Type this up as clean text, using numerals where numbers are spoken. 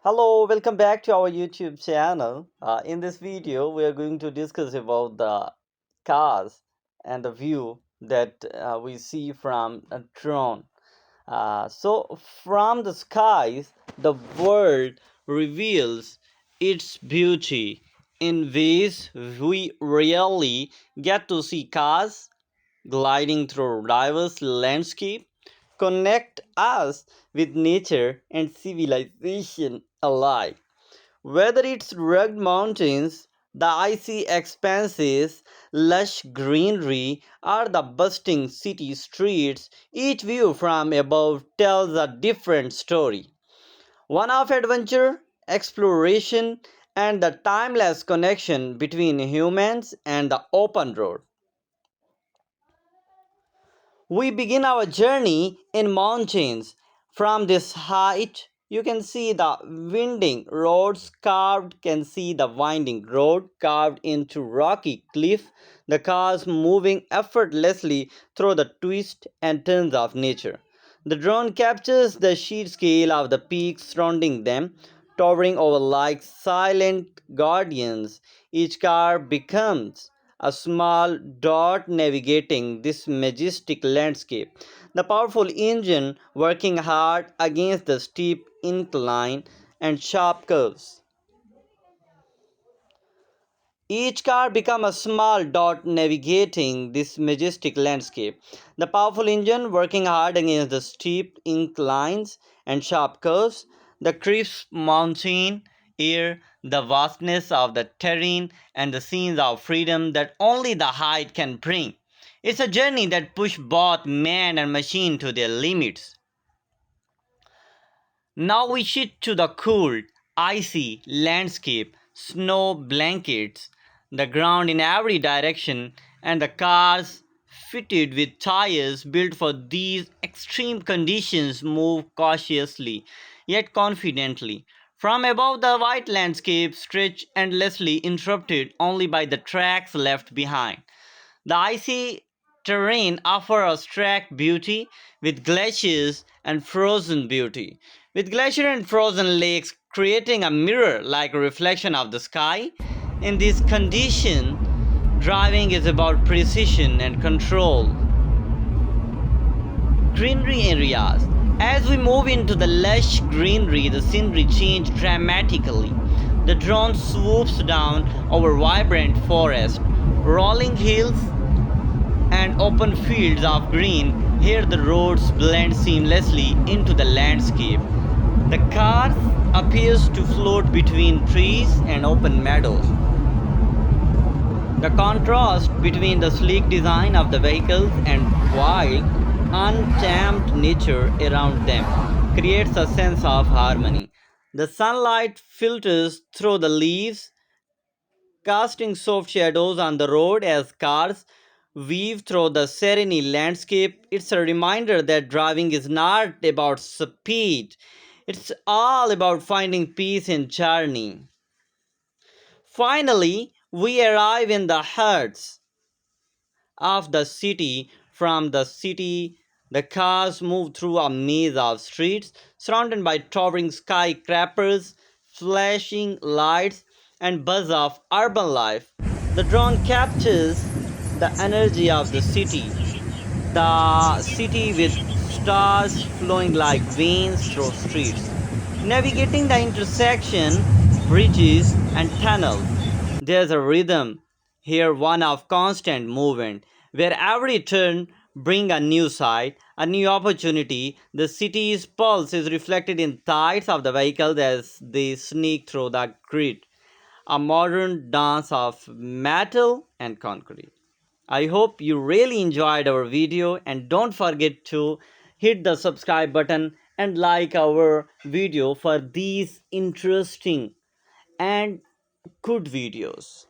Hello, welcome back to our YouTube channel. In this video, we are going to discuss about the cars and the view that we see from a drone. From the skies, the world reveals its beauty in ways we rarely get to see. Cars gliding through diverse landscape connect us with nature and civilization alike. Whether it's rugged mountains, the icy expanses, lush greenery, or the bustling city streets, each view from above tells a different story. One of adventure, exploration, and the timeless connection between humans and the open road. We begin our journey in mountains. From this height, you can see the winding road carved into rocky cliff, the cars moving effortlessly through the twists and turns of nature. The drone captures the sheer scale of the peaks surrounding them, towering over like silent guardians. Each car becomes a small dot navigating this majestic landscape. The powerful engine working hard against the steep incline and sharp curves. Each car becomes a small dot navigating this majestic landscape. The powerful engine working hard against the steep inclines and sharp curves, the crisp mountain air, the vastness of the terrain, and the scenes of freedom that only the height can bring. It's a journey that pushes both man and machine to their limits. Now we shift to the cool, icy landscape, snow blankets, the ground in every direction, and the cars fitted with tires built for these extreme conditions move cautiously yet confidently. From above, the white landscape stretched endlessly, interrupted only by the tracks left behind. The icy terrain offers a stark beauty with glaciers and frozen beauty, with glacier and frozen lakes creating a mirror-like reflection of the sky. In this condition, driving is about precision and control. Greenery areas. As we move into the lush greenery, the scenery changes dramatically. The drone swoops down over vibrant forest, rolling hills, and open fields of green. Here the roads blend seamlessly into the landscape. The car appears to float between trees and open meadows. The contrast between the sleek design of the vehicles and wild, untamed nature around them creates a sense of harmony. The sunlight filters through the leaves, casting soft shadows on the road as cars weave through the serene landscape. It's a reminder that driving is not about speed, it's all about finding peace in journey. Finally, we arrive in the heart of the city. From the city, the cars move through a maze of streets surrounded by towering skyscrapers, flashing lights, and buzz of urban life. The drone captures the energy of the city with stars flowing like veins through streets, navigating the intersection, bridges, and tunnels. There's a rhythm here, one of constant movement, where every turn brings a new sight, a new opportunity. The city's pulse is reflected in thighs of the vehicles as they sneak through the grid, a modern dance of metal and concrete. I hope you really enjoyed our video, and don't forget to hit the subscribe button and like our video for these interesting and good videos.